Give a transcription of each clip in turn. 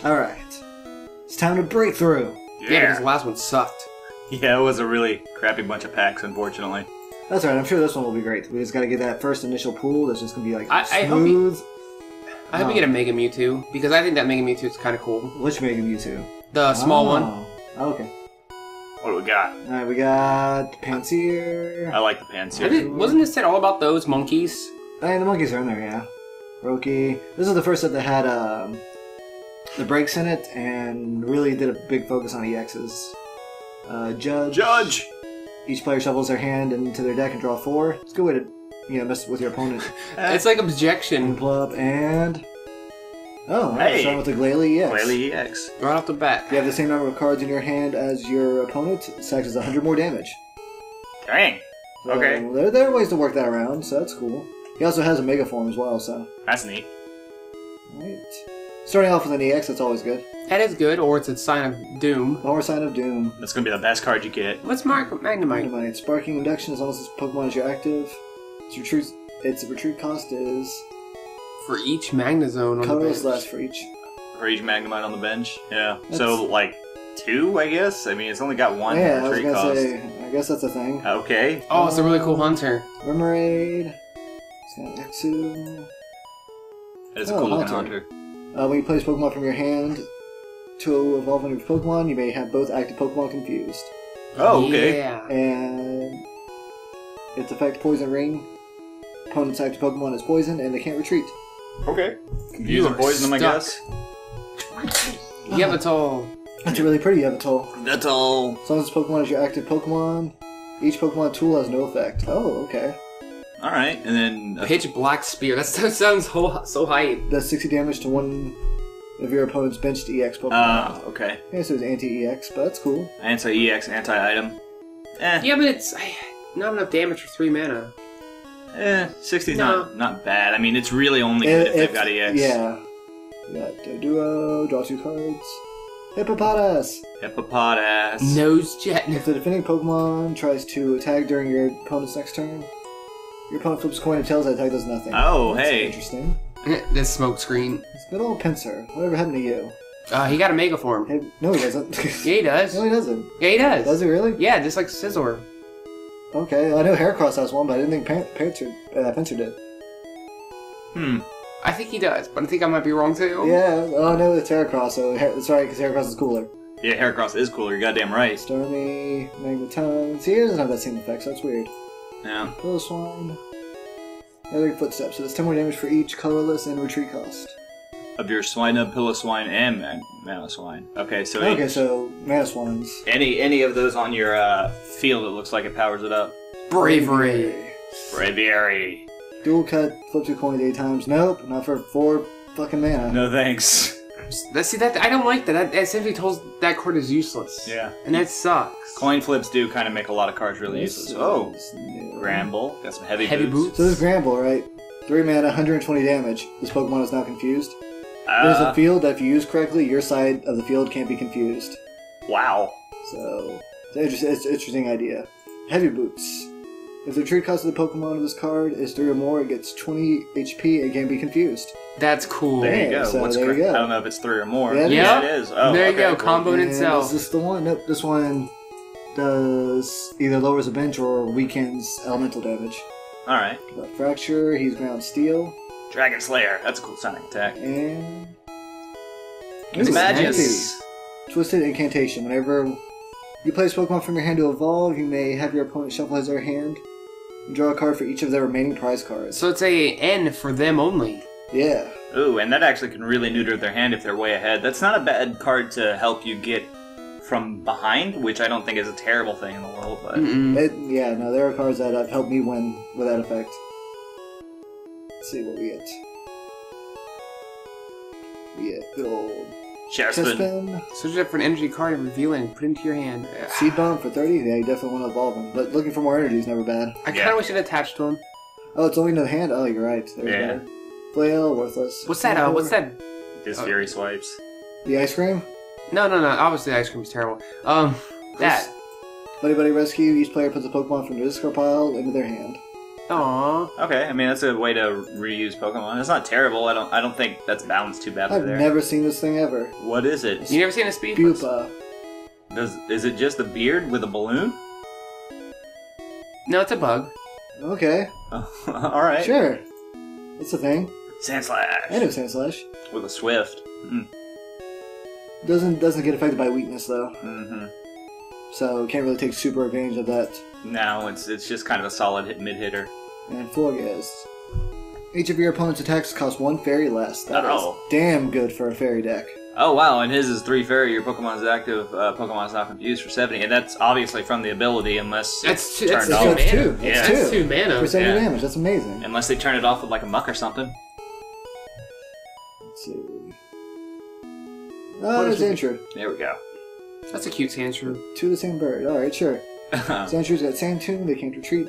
Alright. It's time to break through. Yeah, because the last one sucked. Yeah, it was a really crappy bunch of packs, unfortunately. That's alright, I'm sure this one will be great. We just gotta get that first initial pool that's just gonna be like smooth. I hope you get a Mega Mewtwo, because I think that Mega Mewtwo is kind of cool. Which Mega Mewtwo? The small one. Oh, okay. What do we got? Alright, we got Panseer. I like the Panseer. Wasn't this set all about those monkeys? The monkeys are in there, yeah. Roki. This is the first set that had the breaks in it and really did a big focus on EXs. Judge! Each player shovels their hand into their deck and draw 4. It's a good way to, mess with your opponent. It's like objection. Plop and... Oh, hey. Starting with the Glalie EX. Glalie EX. Right off the bat. You have the same number of cards in your hand as your opponent. It stacks as 100 more damage. Dang. So Okay. There are ways to work that around, so that's cool. He also has a Mega Form as well, so... That's neat. Alright. Starting off with an EX, that's always good. That is good, or it's a sign of doom. Or Sign of Doom. That's going to be the best card you get. What's Magnemite? Magnemite. Sparking Induction, as long as this Pokemon is your active. Its retreat cost is... For each Magnezone on the colorless bench. last for each. For each Magnemite on the bench. Yeah. So, like, 2, I guess? I mean, it's only got 1 Yeah, I was retreat gonna cost. say, I guess that's a thing. Okay. Oh, it's a really cool hunter. Remoraid. It's got Exu. It's a cool looking hunter. When you place Pokemon from your hand to evolve one of your Pokemon, you may have both active Pokemon confused. Oh, okay. Yeah. And its effect, Poison Ring. Opponent's active Pokemon is poisoned and they can't retreat. Okay. Confuse and poison them, I guess. Yveltal. That's really pretty, Yveltal. That's all. As long as this Pokemon is your active Pokemon, each Pokemon tool has no effect. Oh, okay. Alright, and then... Pitch Black Spear. That sounds so hype. Does 60 damage to one of your opponent's benched EX Pokemon. Okay. Yeah, so it's anti-EX, but that's cool. Anti-EX, anti-item. Yeah, but it's not enough damage for 3 mana. 60's not bad. I mean, it's really only good if they've got EX. Yeah. You got Duo, draw 2 cards. Hippopotas! Hippopotas. Nose Jet. If the defending Pokemon tries to attack during your opponent's next turn, your opponent flips a coin and tells that attack does nothing. Oh, That's hey. interesting. This smoke screen. It's good old Pinsir. Whatever happened to you? He got a Mega Form. Hey, no, he doesn't. Yeah, he does. No, he doesn't. Yeah, he does. Does he really? Yeah, just like Scizor. Okay, I know Heracross has one, but I didn't think Pinsir did. I think he does, but I think I might be wrong too. Yeah, oh no, it's Heracross, so that's right, because Heracross is cooler. Yeah, Heracross is cooler, you're goddamn right. Stormy, Magneton. See, he doesn't have that same effect, so that's weird. Yeah. Piloswine. Other footsteps, so that's 10 more damage for each colorless and retreat cost. Of your Swinub, Piloswine, and Manaswine. Okay, so so Manaswines. any of those on your field, it looks like it powers it up. Bravery. Braviary. Dual cut, flip 2 coins 8 times. Nope, not for 4 fucking mana. No thanks. See that I don't like that. That essentially tells that card is useless. Yeah. And that sucks. Coin flips do kind of make a lot of cards really useless. Oh, Gramble. Got some heavy boots. So this is Gramble, right? 3 mana, 120 damage. This Pokemon is now confused. There's a field that if you use correctly, your side of the field can't be confused. Wow. So, it's an interesting idea. Heavy Boots. If the retreat cost of the Pokemon of this card is 3 or more, it gets 20 HP and can be confused. That's cool. There you go. So there you go. I don't know if it's 3 or more. Yeah, it is. Oh, there you okay, go. cool. Combo in And itself. is this the one? Nope, this one does either lowers a bench or weakens elemental damage. Alright. Fracture, he's ground steel. Dragon Slayer. That's a cool sounding attack. And... It's Magus. Twisted Incantation. Whenever you place Pokemon from your hand to evolve, you may have your opponent shuffle their hand and draw a card for each of their remaining prize cards. So it's a N for them only. Yeah. Ooh, and that actually can really neuter their hand if they're way ahead. That's not a bad card to help you get from behind, which I don't think is a terrible thing in the world, but... Yeah, no, there are cards that have helped me win with that effect. Let's see what we get. We get good old... Chespin. Search it up for an energy card and reveal it and put it into your hand. Seed Bomb for 30? Yeah, you definitely want to evolve him. But looking for more energy is never bad. I kind of wish it attached to him. Oh, it's only in the hand? Oh, you're right. There's better. Flail, worthless. What's that? What's that? His Fury Swipes. The ice cream? No. Obviously, ice cream is terrible. That. Buddy Buddy Rescue. Each player puts a Pokemon from their discard pile into their hand. Aww. Okay, I mean that's a way to reuse Pokemon. It's not terrible. I don't think that's balanced too badly I've there. never seen this thing ever. What is it? You never seen a speed? Pupa. Is it just a beard with a balloon? No, it's a bug. Okay. All right. Sure. It's a thing. Sandslash. I know Sandslash. With a Swift. Doesn't get affected by weakness though. Mm-hmm. So can't really take super advantage of that. No, it's just kind of a solid mid hitter. And Florges. Each of your opponent's attacks cost 1 fairy less. That is damn good for a fairy deck. Oh wow, and his is 3 fairy. Your Pokemon is active. Pokemon is not confused for 70, and that's obviously from the ability, unless That's it's turned two off. mana. That's 2. Yeah. That's 2 mana. For 70 Yeah. damage. That's amazing. Unless they turn it off with like a muck or something. Let's see. Oh, there's Sandshrew. There we go. That's a cute Sandshrew. 2 of the same bird. Alright, sure. Sandshrew's got Sand Tomb. They can't retreat.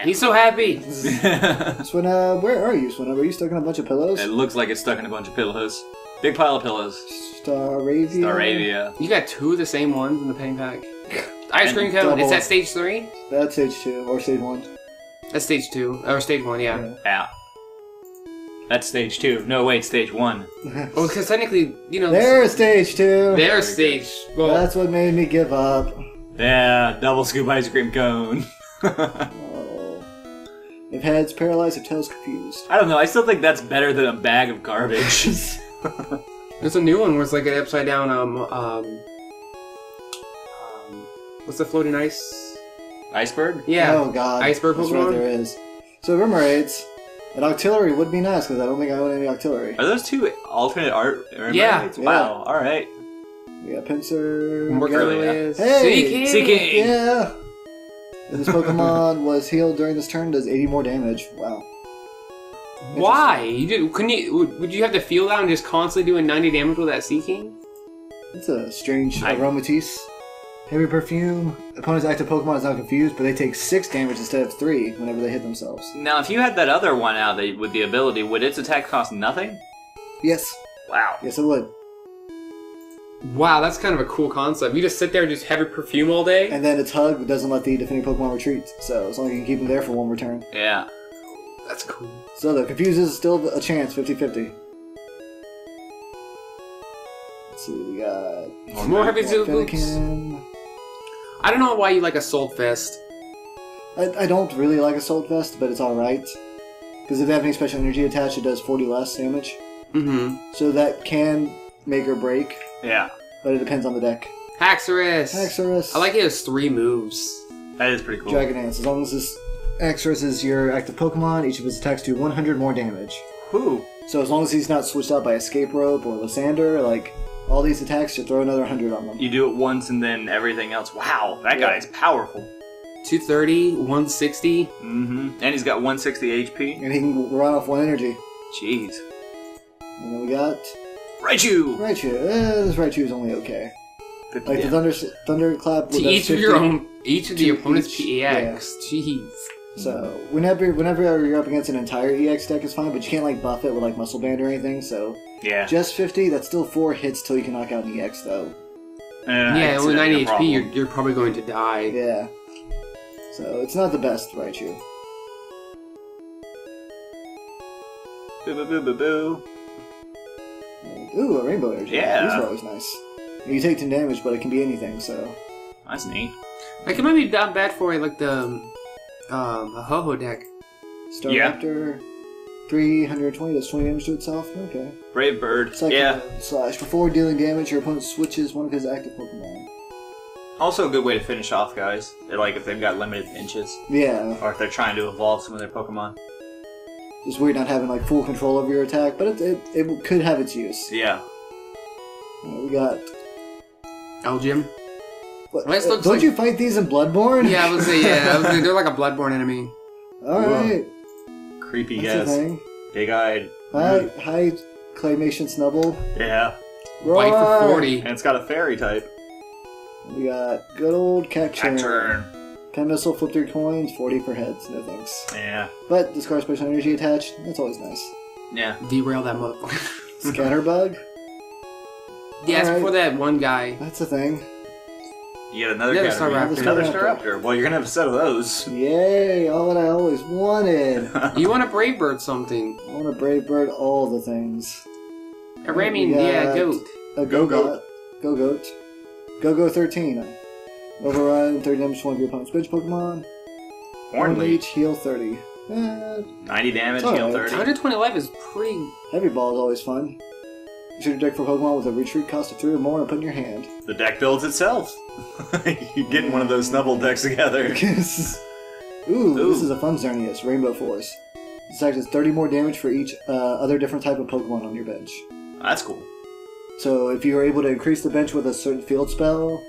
He's so happy. Swinub, where are you, Swinub? Are you stuck in a bunch of pillows? It looks like it's stuck in a bunch of pillows. Big pile of pillows. Staravia. Staravia. You got 2 of the same ones in the pain pack. Ice cream cone. double. Is that stage 3? That's stage 2, or stage 1. That's stage 2. Or stage 1, yeah. Yeah. That's stage 2. No, wait, stage 1. Well, because technically, you know... There's stage 2! There's stage... Well, That's what made me give up. Yeah, double scoop ice cream cone. Oh. If head's paralyzed, if tail's confused. I don't know, I still think that's better than a bag of garbage. there's a new one where it's like an upside down, what's the floating ice? Iceberg? Yeah. Oh god. Iceberg That's Pokemon? right, there is. So Remoraid's. An Octillery would be nice, because I don't think I own any Octillery. Are those 2 alternate art? Yeah. Wow, alright. We got Pinsir. More we got- Really, yeah. is... Hey! Seeking! Yeah! And this Pokemon was healed during this turn, does 80 more damage. Wow. Why? You did, couldn't you... Would you have to feel that and just constantly doing 90 damage with that Seeking? It's a strange Aromatisse. Heavy Perfume. Opponent's active Pokemon is now confused, but they take 6 damage instead of 3 whenever they hit themselves. Now, if you had that other one out with the ability, would its attack cost nothing? Yes. Wow. Yes, it would. Wow, that's kind of a cool concept. You just sit there and just heavy perfume all day? And then its Hug doesn't let the defending Pokemon retreat, so as long as you can keep them there for 1 return. Yeah. That's cool. So the Confuse is still a chance, 50-50. Let's see, we got... More heavy Zoops. Fennekin. I don't know why you like Assault Vest. I don't really like Assault Vest, but it's alright. Because if they have any special energy attached, it does 40 less damage. Mm-hmm. So that can make or break, Yeah. but it depends on the deck. Haxorus. Haxorus. I like it has 3 moves. That is pretty cool. Dragon Dance. As long as this Haxorus is your active Pokemon, each of his attacks do 100 more damage. Whew. So as long as he's not switched out by Escape Rope or Lysander, like, all these attacks, just throw another 100 on them. You do it once and then everything else. Wow, that Yeah. guy's powerful. 230, 160. Mm-hmm. And he's got 160 HP. And he can run off 1 energy. Jeez. And then we got Raichu! Raichu. This Raichu is only okay. 50 Like the Thunderclap To with each of your own, each of the To opponent's each, EX. Jeez. So whenever you're up against an entire EX deck is fine, but you can't like buff it with like Muscle Band or anything. So Yeah. just 50. That's still 4 hits till you can knock out an EX though. Yeah, with no 90 HP, problem. you're probably going to die. Yeah. So it's not the best Raichu. Boo boo boo boo boo. Ooh, a Rainbow Energy. Yeah. These are always nice. You take 10 damage, but it can be anything. So That's neat. Like, it might be not bad for, like, the Ho-Ho deck. Staraptor. 320 does 20 damage to itself. Okay. Brave Bird. Psycho Yeah. Slash. Before dealing damage, your opponent switches one of his active Pokemon. Also a good way to finish off guys. Like if they've got limited inches. Yeah. Or if they're trying to evolve some of their Pokemon. Just weird not having like full control over your attack, but it could have its use. Yeah. We got. Elgyem. What, This looks don't like- you fight these in Bloodborne? Yeah, I would say, they're like a Bloodborne enemy. Alright. Creepy That's a guess. thing. Big-eyed. Hi, Claymation Snubble. Yeah. Fight for Roar! 40. And it's got a fairy type. We got good old Cacturn. Cacturn. Pen Missile, flip 3 coins, 40 per heads. No thanks. Yeah. But discard special energy attached. That's always nice. Yeah. Derail that motherfucker. Scatterbug. Yeah, it's Alright. before that one guy. That's a thing. You get another Another category. Staraptor. Another Staraptor. Staraptor. Well, you're gonna have a set of those. Yay! All that I always wanted. You want a Brave Bird something. I want a Brave Bird, all the things. A Ramming, We got yeah, goat. A Go-Goat. Go-Goat. Go-Go 13. Override, 30 damage to one of your opponent's bench Pokemon. Horn Leech. Heal 30. 90 damage, It's heal alright. 30. 120 life is pretty... Heavy Ball is always fun. You should deck for Pokemon with a retreat cost of 3 or more and put in your hand. The deck builds itself. You're getting one of those Snubble decks together. Ooh, this is a fun Xerneas, Rainbow Force. This attack does 30 more damage for each other different type of Pokemon on your bench. That's cool. So if you are able to increase the bench with a certain field spell,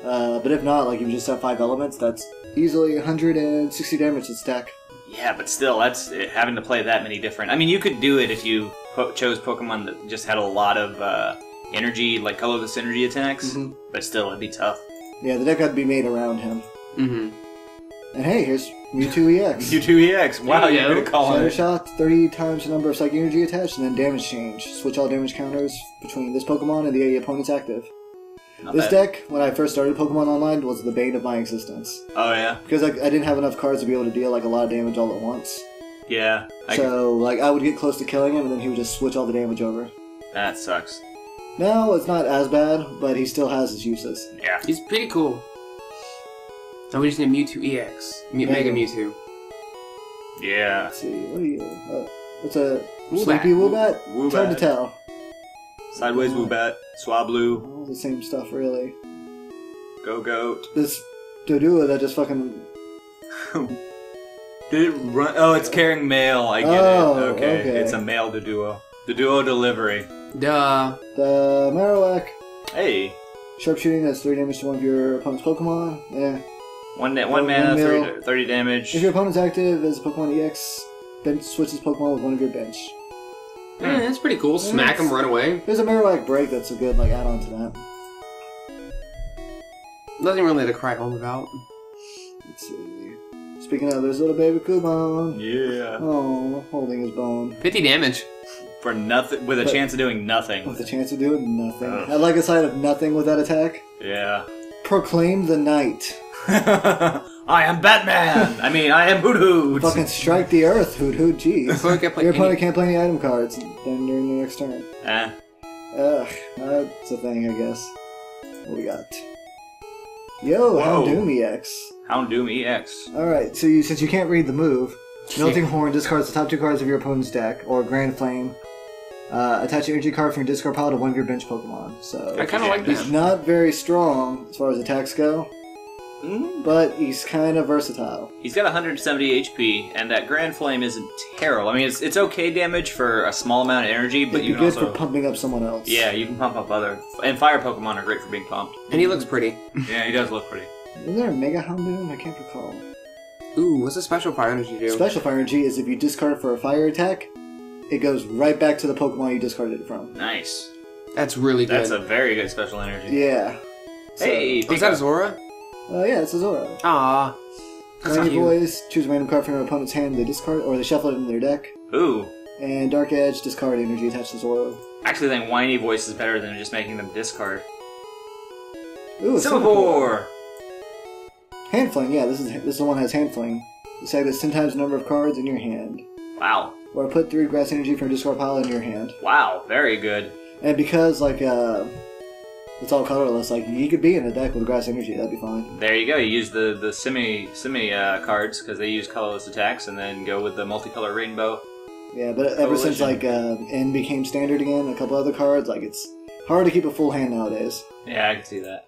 but if not, like if you just have 5 elements, that's easily 160 damage to stack. Yeah, but still, that's having to play that many different... I mean, you could do it if you chose Pokemon that just had a lot of energy, like colorless energy attacks, but still, it'd be tough. Yeah, the deck had to be made around him. Mm-hmm. And hey, here's Mewtwo EX. Mewtwo EX. Wow, There you you're go. going to call Shatter it. Shot, 30 times the number of psychic energy attached, and then damage change. Switch all damage counters between this Pokemon and the opponent's active. Not This bad. deck, when I first started Pokemon Online, was the bane of my existence. Oh, yeah? Because I didn't have enough cards to be able to deal like a lot of damage all at once. Yeah. So like I would get close to killing him, and then he would just switch all the damage over. That sucks. Now it's not as bad, but he still has his uses. Yeah. He's pretty cool. Now we just need Mewtwo EX. Mega Mewtwo. Yeah. Let's see, what are you? What's a Woobat. Sleepy Woobat? Woobat. It's hard to tell. Sideways Woobat. Swablu. All the same stuff, really. Go-Goat. This Dodua that just fucking. Did it run? Oh, it's carrying mail. I get Oh, it. Okay. okay. It's a mail Doduo. Doduo delivery. Duh. The Marowak. Hey. Sharpshooting does 3 damage to one of your opponent's Pokemon. Yeah. One One mana, mil. 30 damage. If your opponent's active as a Pokemon EX, then switch this Pokemon with one of your bench. Yeah, that's pretty cool. Smack him, run away. There's a Marowak Break that's a good like add-on to that. Nothing really to cry home about. Let's see. Speaking of, there's little baby Cubone. Yeah. Oh, holding his bone. 50 damage. For nothing, with a But- chance of doing nothing. With the chance of doing nothing. Ugh. I like a side of nothing with that attack. Yeah. Proclaim the night. I am Batman! I mean, I am Hoot Hoot! Fucking strike the earth, Hoot Hoot, jeez. Before we can play Your opponent any- can't play any item cards then during the next turn. Eh. Ugh, that's a thing, I guess. What we got? Yo, Whoa. Houndoom EX. Houndoom EX. Alright, so since you can't read the move, Melting Horn discards the top 2 cards of your opponent's deck, or Grand Flame. Attach an energy card from your discard pile to one of your bench Pokemon. So I kind of like he's that. not very strong as far as attacks go, Mm. but he's kind of versatile. He's got 170 HP, and that Grand Flame isn't terrible. I mean, it's okay damage for a small amount of energy, but It'd you be can good also... for pumping up someone else. Yeah, you can pump up other... And fire Pokemon are great for being pumped. And he looks pretty. Yeah, he does look pretty. Is there a Mega Houndoom? I can't recall. Ooh, what's a special fire energy do? Special Fire Energy is if you discard it for a fire attack, it goes right back to the Pokemon you discarded it from. Nice. That's really good. That's a very good special energy. Yeah. So, Hey, Was that a Zora? yeah, it's a Zora. Aw. That's Rainy cute. Voice, choose a random card from your opponent's hand, they discard or they shuffle it in their deck. Ooh. And Dark Edge, discard energy attached to Zora. Actually, I think Whiny Voice is better than just making them discard. Ooh, Semaphore! Hand Fling, yeah, this is the one that has Hand Fling. Decide this 10 times the number of cards in your hand. Wow. Or put 3 grass energy from your discard pile in your hand. Wow, very good. And because, like, it's all colorless, like, you could be in a deck with grass energy, that'd be fine. There you go. You use the semi cards because they use colorless attacks, and then go with the multicolor rainbow. Yeah, but ever since, like, N became standard again, a couple other cards, like, it's hard to keep a full hand nowadays. Yeah, I can see that.